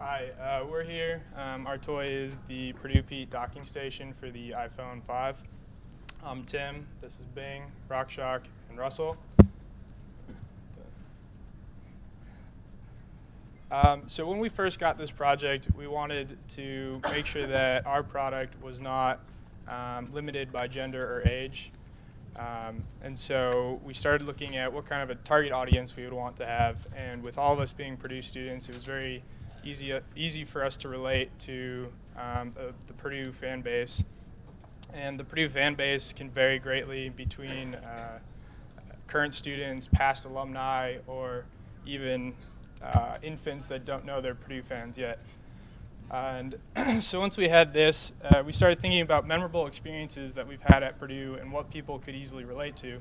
Hi, we're here. Our toy is the Purdue Pete docking station for the iPhone 5. I'm Tim, this is Bing, RockShock, and Russell. So when we first got this project, we wanted to make sure that our product was not limited by gender or age. And so we started looking at what kind of a target audience we would want to have. And with all of us being Purdue students, it was very easy for us to relate to the Purdue fan base. And the Purdue fan base can vary greatly between current students, past alumni, or even infants that don't know they're Purdue fans yet. And so once we had this, we started thinking about memorable experiences that we've had at Purdue and what people could easily relate to.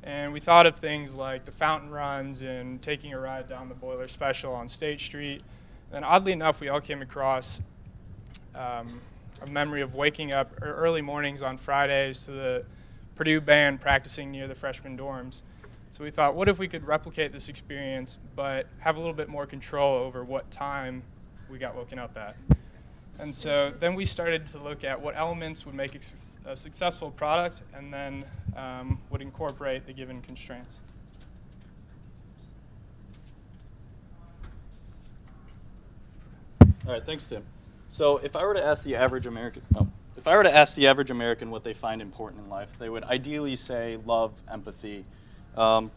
And we thought of things like the fountain runs and taking a ride down the Boiler Special on State Street. And oddly enough, we all came across a memory of waking up early mornings on Fridays to the Purdue band practicing near the freshman dorms. So we thought, what if we could replicate this experience but have a little bit more control over what time we got woken up at? And so then we started to look at what elements would make a successful product and then would incorporate the given constraints. All right, thanks, Tim. So if I were to ask the average American, what they find important in life, they would ideally say love, empathy,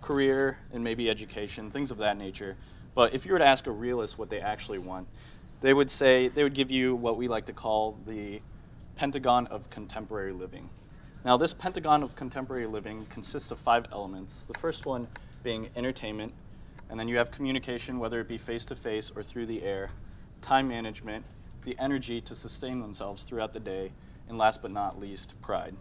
career, and maybe education, things of that nature. But if you were to ask a realist what they actually want, they would give you what we like to call the Pentagon of contemporary living. Now, this Pentagon of contemporary living consists of 5 elements. The first one being entertainment, and then you have communication, whether it be face-to-face or through the air, time management, the energy to sustain themselves throughout the day, and last but not least, pride.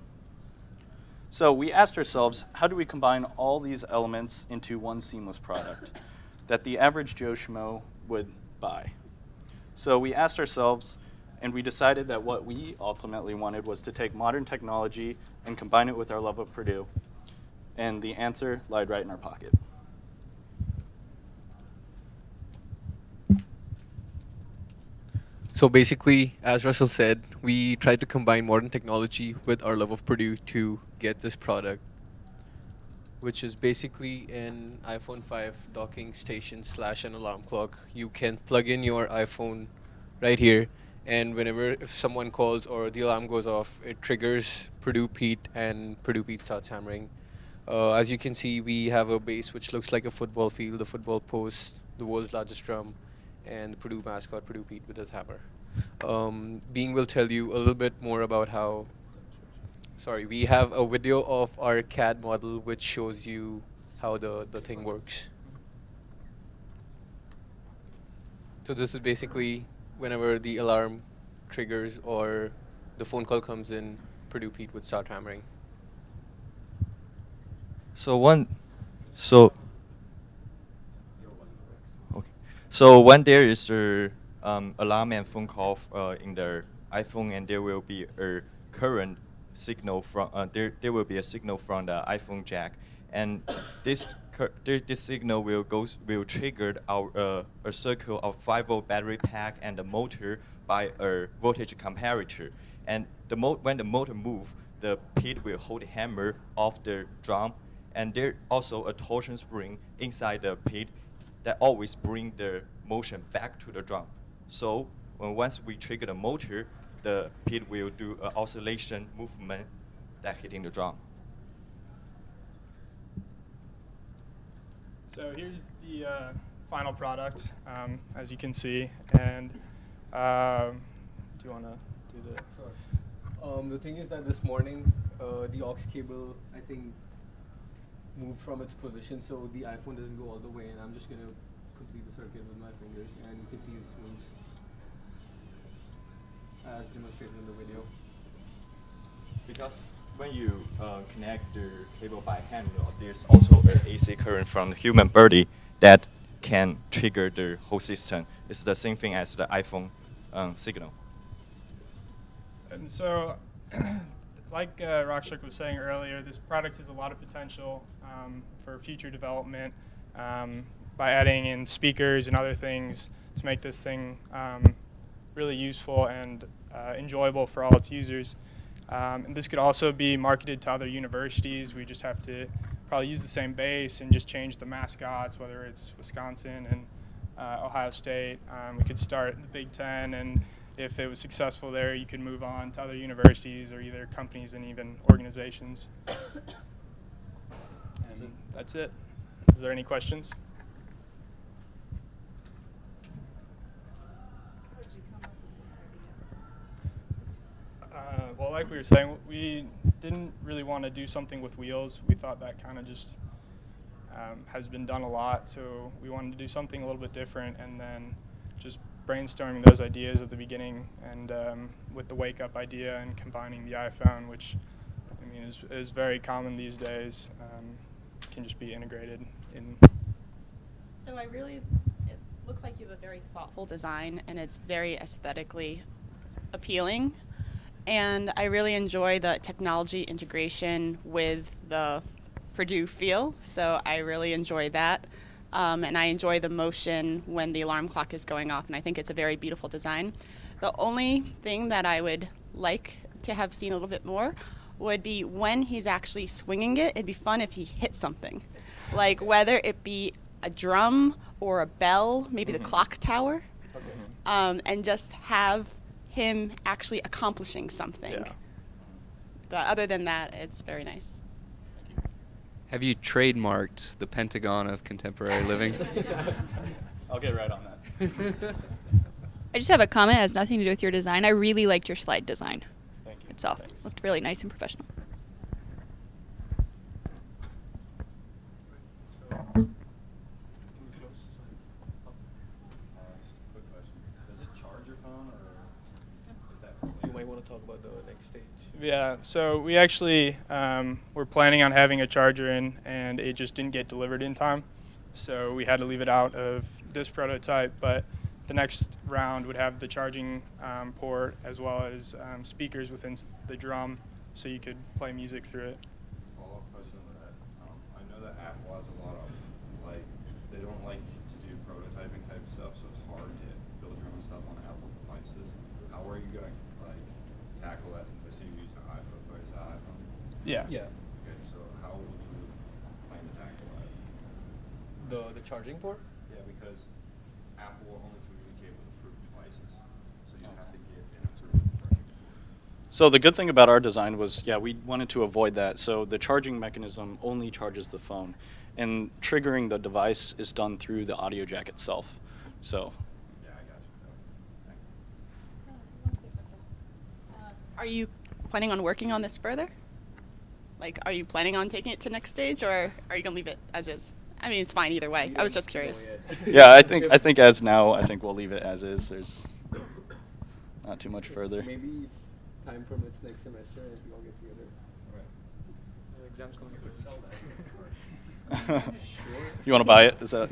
So we asked ourselves, how do we combine all these elements into one seamless product that the average Joe Schmo would buy? So we asked ourselves, and we decided that what we ultimately wanted was to take modern technology and combine it with our love of Purdue. And the answer lied right in our pocket. So basically, as Russell said, we tried to combine modern technology with our love of Purdue to get this product, which is basically an iPhone 5 docking station / an alarm clock. You can plug in your iPhone right here, and if someone calls or the alarm goes off, it triggers Purdue Pete, and Purdue Pete starts hammering. As you can see, we have a base which looks like a football field, a football post, the world's largest drum, and the Purdue mascot, Purdue Pete, with his hammer. Being will tell you a little bit more about how. Sorry, we have a video of our CAD model which shows you how the thing works. So this is basically whenever the alarm triggers or the phone call comes in, Purdue Pete would start hammering. So when there is a alarm and phone call in the iPhone, and there will be a current signal from there will be a signal from the iPhone jack, and this signal will trigger a circle of 5-volt battery pack and the motor by a voltage comparator, and when the motor moves, the Pete will hold the hammer off the drum, and there also a torsion spring inside the Pete that always bring the motion back to the drum. So once we trigger the motor, the Pete will do an oscillation movement that hitting the drum. So here's the final product, as you can see. And do you want to do the? Sure. The thing is that this morning, the aux cable, I think, moved from its position, so the iPhone doesn't go all the way, and I'm just going to complete the circuit with my fingers, and you can see this moves as demonstrated in the video. Because when you connect the cable by hand, there's also an AC current from the human body that can trigger the whole system. It's the same thing as the iPhone signal. And so, like Rakshak was saying earlier, this product has a lot of potential for future development by adding in speakers and other things to make this thing really useful and enjoyable for all its users. And this could also be marketed to other universities. We just have to probably use the same base and just change the mascots, whether it's Wisconsin and Ohio State. We could start in the Big Ten, and if it was successful there, you could move on to other universities or either companies and even organizations. And that's it. Is there any questions? Well, like we were saying, we didn't really want to do something with wheels. We thought that kind of just has been done a lot, so we wanted to do something a little bit different, and then just brainstorming those ideas at the beginning, and with the wake-up idea and combining the iPhone, which I mean is very common these days, can just be integrated in. So it looks like you have a very thoughtful design, and it's very aesthetically appealing. And I really enjoy the technology integration with the Purdue feel, so I really enjoy that. And I enjoy the motion when the alarm clock is going off, and I think it's a very beautiful design. The only thing that I would like to have seen a little bit more would be when he's actually swinging it. It'd be fun if he hit something, like whether it be a drum or a bell, maybe the clock tower, and just have him actually accomplishing something. Yeah. But other than that, it's very nice. Have you trademarked the Pentagon of contemporary living? I'll get right on that. I just have a comment. It has nothing to do with your design. I really liked your slide design Thank you. itself. Thanks. Looked really nice and professional. You might want to talk about the next stage. Yeah, so we actually were planning on having a charger in, and it just didn't get delivered in time. So we had to leave it out of this prototype, but the next round would have the charging port as well as speakers within the drum, so you could play music through it. Follow-up question to that. I know that Apple has a lot of, they don't like to do prototyping type stuff, so it's hard to build your own stuff on Apple devices. How are you going to tackle that, since I see you use an iPhone, but it's an iPhone? Yeah. Yeah. Okay, so how would you plan to tackle that? The charging port? Yeah, because Apple will only communicate with approved devices, so you have to get an approved. So the good thing about our design was, we wanted to avoid that. So the charging mechanism only charges the phone, and triggering the device is done through the audio jack itself. So. Yeah, I got you. Are you planning on working on this further? Like, are you planning on taking it to next stage, or are you gonna leave it as is? I mean, it's fine either way. I was just curious. Yeah, I think as now, I think we'll leave it as is. There's not too much further. Maybe time permits next semester if we all get together. Exams coming up. You want to buy it? Is that?